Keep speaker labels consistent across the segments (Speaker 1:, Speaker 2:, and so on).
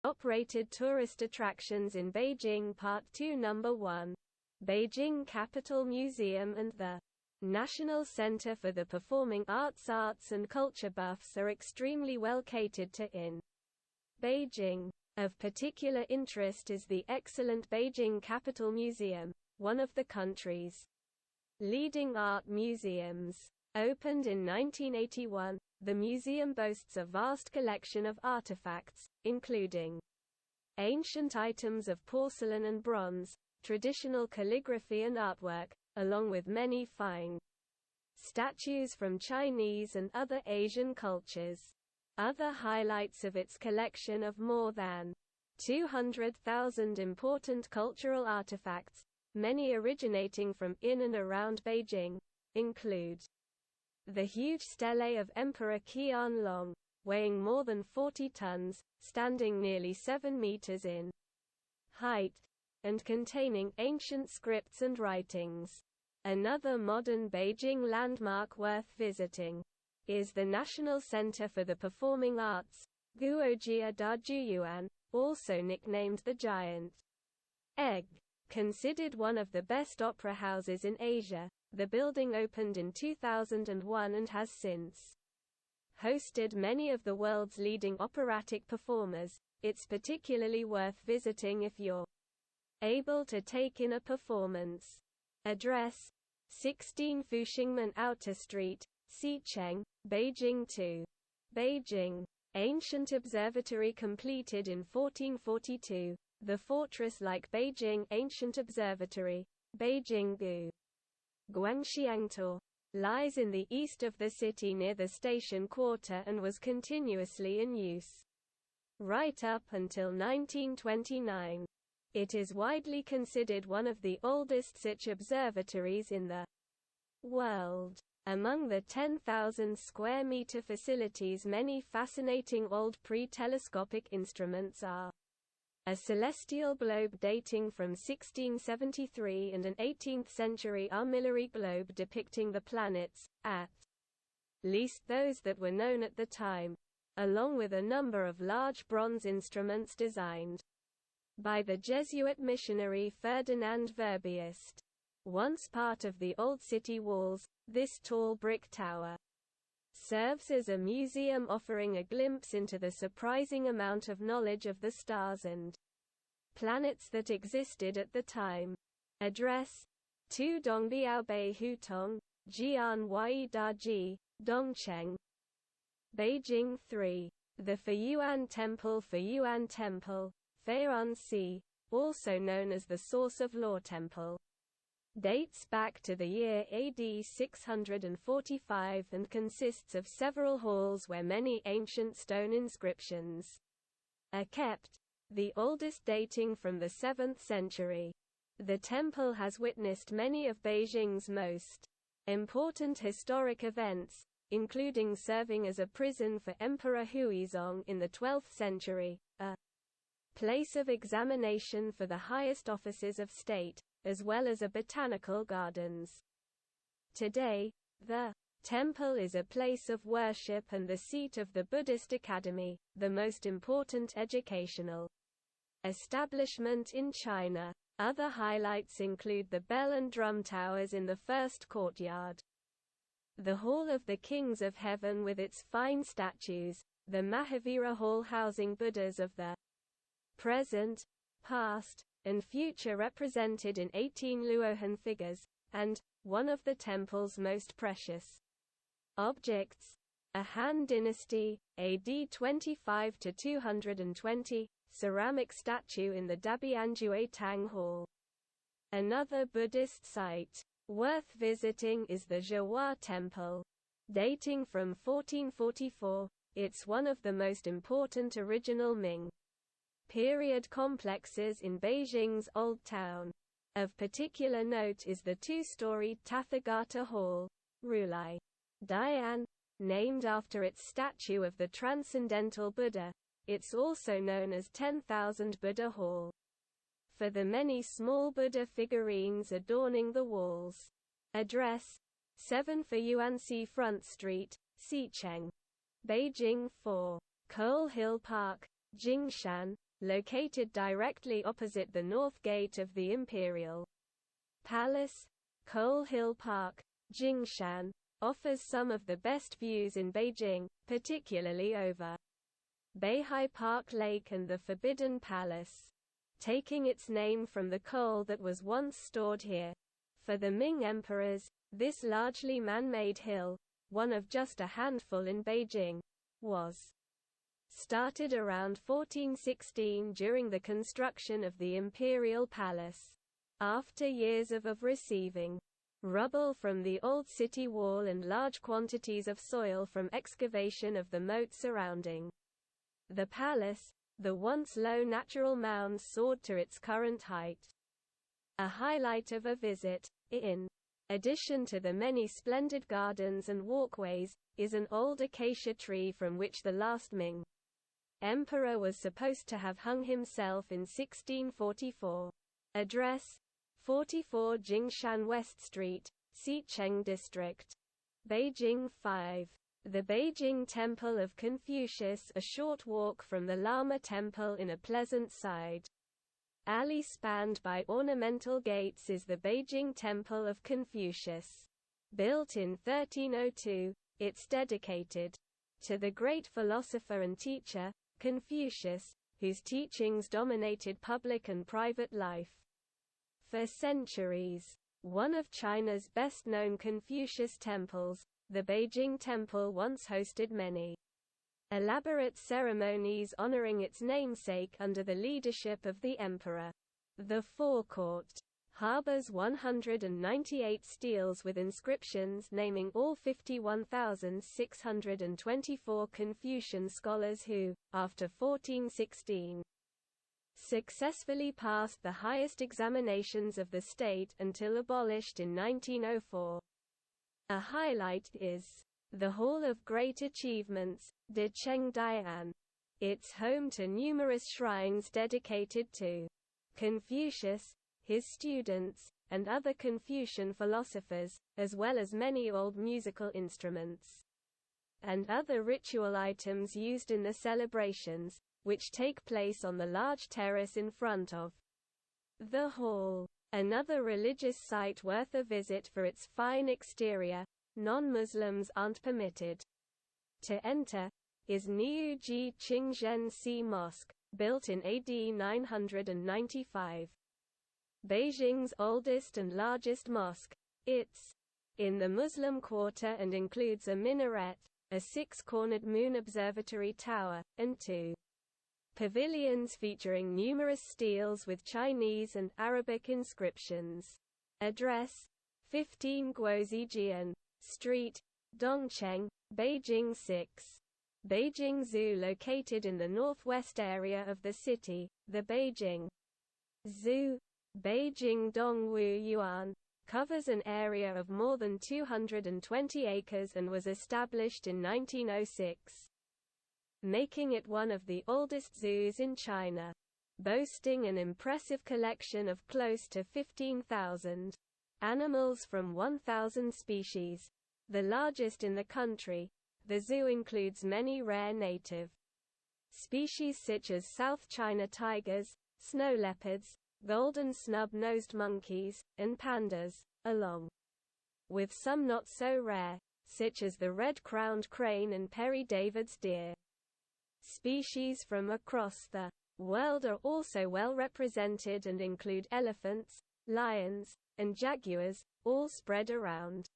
Speaker 1: operated tourist attractions in Beijing. Part 2 Number 1. Beijing Capital Museum and the National Center for the Performing Arts. Arts and culture buffs are extremely well catered to in Beijing. Of particular interest is the excellent Beijing Capital Museum, one of the country's leading art museums. Opened in 1981, the museum boasts a vast collection of artifacts, including ancient items of porcelain and bronze, traditional calligraphy and artwork, along with many fine statues from Chinese and other Asian cultures. Other highlights of its collection of more than 200,000 important cultural artifacts, many originating from in and around Beijing, include the huge stele of Emperor Qianlong, weighing more than 40 tons, standing nearly 7 meters in height, and containing ancient scripts and writings. Another modern Beijing landmark worth visiting is the National Center for the Performing Arts, Guozijian, also nicknamed the Giant Egg. Considered one of the best opera houses in Asia, the building opened in 2001 and has since hosted many of the world's leading operatic performers. It's particularly worth visiting if you're able to take in a performance. Address: 16 Xizhimen Outer Street, Xicheng, Beijing 2. Beijing. Ancient observatory completed in 1442. The fortress-like Beijing Ancient Observatory, Beijing Guangxiangtor, lies in the east of the city near the station quarter and was continuously in use right up until 1929. It is widely considered one of the oldest such observatories in the world. Among the 10,000 square meter facilities, many fascinating old pre-telescopic instruments are a celestial globe dating from 1673 and an 18th-century armillary globe depicting the planets, at least those that were known at the time, along with a number of large bronze instruments designed by the Jesuit missionary Ferdinand Verbiest. Once part of the old city walls, this tall brick tower serves as a museum offering a glimpse into the surprising amount of knowledge of the stars and planets that existed at the time. Address: 2 Dongbiaobei Hutong, Jian Yi Daji, Dongcheng, Beijing 3. The Fayuan Temple. Fayuan Temple, Fayuansi, also known as the Source of Law Temple, dates back to the year AD 645 and consists of several halls where many ancient stone inscriptions are kept, the oldest dating from the 7th century. The temple has witnessed many of Beijing's most important historic events, including serving as a prison for Emperor Huizong in the 12th century, a place of examination for the highest offices of state, as well as a botanical gardens. Today, the temple is a place of worship and the seat of the Buddhist Academy, the most important educational establishment in China. Other highlights include the bell and drum towers in the first courtyard, the Hall of the Kings of Heaven with its fine statues, the Mahavira Hall housing Buddhas of the present, past, and future represented in 18 Luohan figures, and one of the temple's most precious objects, a Han Dynasty, AD 25 to 220, ceramic statue in the Dabianjue Tang Hall. Another Buddhist site worth visiting is the Zhihua Temple. Dating from 1444, it's one of the most important original Ming period complexes in Beijing's Old Town. Of particular note is the two-storied Tathagata Hall, Rulai Dian, named after its statue of the Transcendental Buddha. It's also known as 10,000 Buddha Hall, for the many small Buddha figurines adorning the walls. Address: 7 Fayuansi-Front Street, Xicheng, Beijing 4. Coal Hill Park, Jingshan, located directly opposite the north gate of the Imperial Palace. Coal Hill Park, Jingshan, offers some of the best views in Beijing, particularly over Beihai Park Lake and the Forbidden Palace, taking its name from the coal that was once stored here. For the Ming emperors, this largely man-made hill, one of just a handful in Beijing, was started around 1416 during the construction of the imperial palace. After years of receiving rubble from the old city wall and large quantities of soil from excavation of the moat surrounding the palace, the once low natural mound soared to its current height. A highlight of a visit, in addition to the many splendid gardens and walkways, is an old acacia tree from which the last Ming emperor was supposed to have hung himself in 1644. Address: 44 Jingshan West Street, Xicheng District, Beijing 5. The Beijing Temple of Confucius, a short walk from the Lama Temple in a pleasant side alley spanned by ornamental gates, is the Beijing Temple of Confucius. Built in 1302, it's dedicated to the great philosopher and teacher, Confucius, whose teachings dominated public and private life for centuries. One of China's best-known Confucius temples, the Beijing Temple once hosted many elaborate ceremonies honoring its namesake under the leadership of the emperor. The forecourt harbors 198 steles with inscriptions naming all 51,624 Confucian scholars who, after 1416, successfully passed the highest examinations of the state until abolished in 1904. A highlight is the Hall of Great Achievements, Dongcheng Dian. It's home to numerous shrines dedicated to Confucius, his students, and other Confucian philosophers, as well as many old musical instruments and other ritual items used in the celebrations, which take place on the large terrace in front of the hall. Another religious site worth a visit for its fine exterior, non-Muslims aren't permitted to enter, is Niuji Qingzhen Mosque, built in AD 995. Beijing's oldest and largest mosque, it's in the Muslim quarter and includes a minaret, a six-cornered moon observatory tower, and two pavilions featuring numerous steles with Chinese and Arabic inscriptions. Address: 15 Guozijian Street, Dongcheng, Beijing 6. Beijing Zoo, located in the northwest area of the city, the Beijing Zoo, Beijing Dongwu Yuan, covers an area of more than 220 acres and was established in 1906, making it one of the oldest zoos in China, boasting an impressive collection of close to 15,000 animals from 1,000 species, the largest in the country. The zoo includes many rare native species such as South China tigers, snow leopards, golden snub-nosed monkeys, and pandas, along with some not so rare, such as the red-crowned crane and Perry David's deer. Species from across the world are also well represented and include elephants, lions, and jaguars, all spread around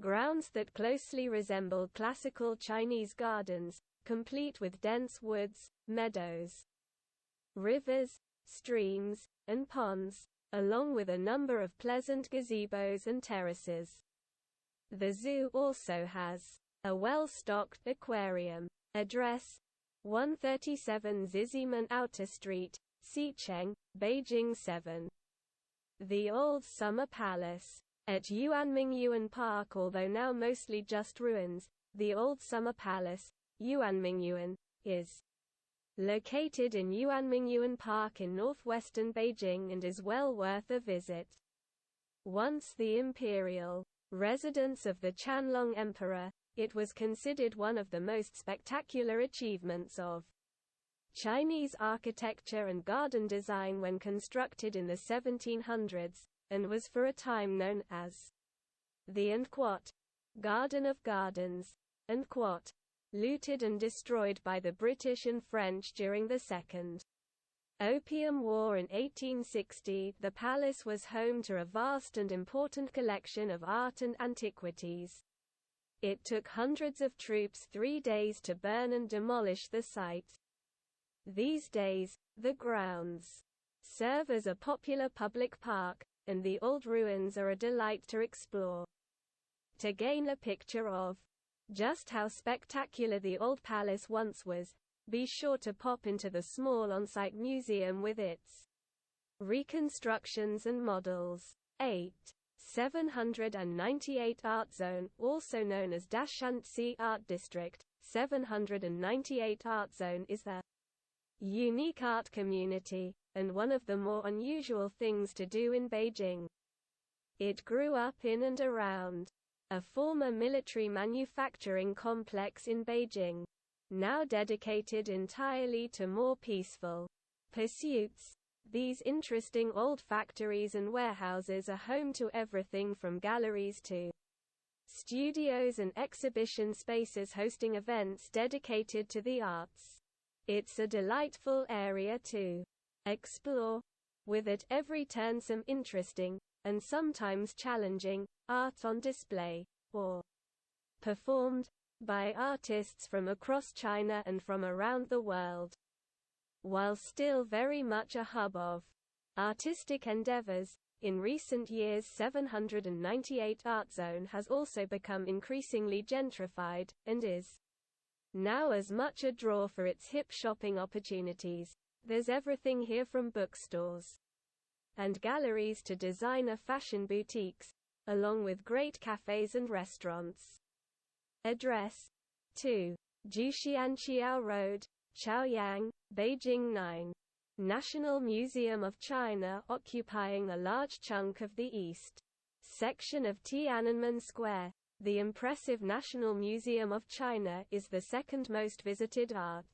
Speaker 1: grounds that closely resemble classical Chinese gardens, complete with dense woods, meadows, rivers, streams, and ponds, along with a number of pleasant gazebos and terraces. The zoo also has a well-stocked aquarium. Address: 137 Xizhimen Outer Street, Xicheng, Beijing 7. The Old Summer Palace at Yuanmingyuan Park. Although now mostly just ruins, the Old Summer Palace, Yuanmingyuan, is located in Yuanmingyuan Park in northwestern Beijing and is well worth a visit. Once the imperial residence of the Qianlong Emperor, it was considered one of the most spectacular achievements of Chinese architecture and garden design when constructed in the 1700s, and was for a time known as the Garden of Gardens, looted and destroyed by the British and French during the Second Opium War in 1860. The palace was home to a vast and important collection of art and antiquities. It took hundreds of troops 3 days to burn and demolish the site. These days, the grounds serve as a popular public park, and the old ruins are a delight to explore. To gain a picture of just how spectacular the old palace once was, be sure to pop into the small on-site museum with its reconstructions and models. 798 Art Zone, also known as Dashansi Art District. 798 Art Zone is a unique art community, and one of the more unusual things to do in Beijing. It grew up in and around a former military manufacturing complex in Beijing, now dedicated entirely to more peaceful pursuits. These interesting old factories and warehouses are home to everything from galleries to studios and exhibition spaces hosting events dedicated to the arts. It's a delightful area to explore, with at every turn some interesting, and sometimes challenging, art on display, or performed, by artists from across China and from around the world. While still very much a hub of artistic endeavors, in recent years 798 Art Zone has also become increasingly gentrified, and is now as much a draw for its hip shopping opportunities. There's everything here from bookstores and galleries to designer fashion boutiques, along with great cafes and restaurants. Address: 2. Jixianqiao Road, Chaoyang, Beijing 9. National Museum of China occupying a large chunk of the east section of Tiananmen Square. The impressive National Museum of China is the second most visited art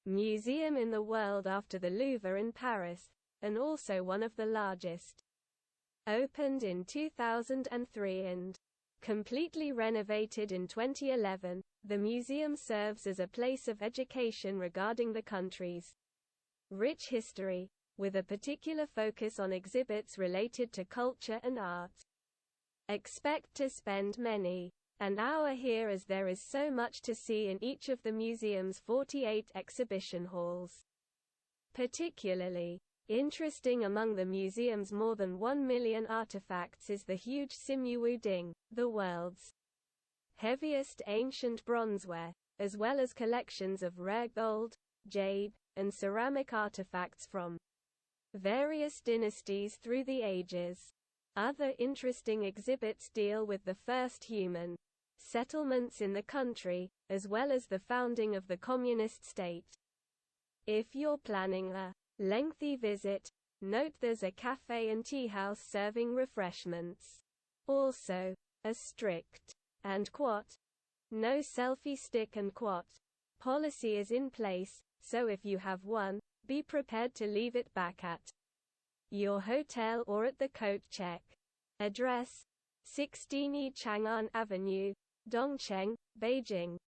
Speaker 1: museum in the world after the Louvre in Paris, and also one of the largest. Opened in 2003 and completely renovated in 2011, the museum serves as a place of education regarding the country's rich history, with a particular focus on exhibits related to culture and art. Expect to spend an hour here as there is so much to see in each of the museum's 48 exhibition halls. Particularly interesting among the museum's more than 1 million artifacts is the huge Simuwu Ding, the world's heaviest ancient bronzeware, as well as collections of rare gold, jade, and ceramic artifacts from various dynasties through the ages. Other interesting exhibits deal with the first human settlements in the country, as well as the founding of the communist state. If you're planning a lengthy visit, note there's a cafe and tea house serving refreshments. Also, a strict and no selfie stick and policy is in place, so if you have one, be prepared to leave it back at your hotel or at the coat check. Address: 16 Chang'an Avenue, Dongcheng, Beijing.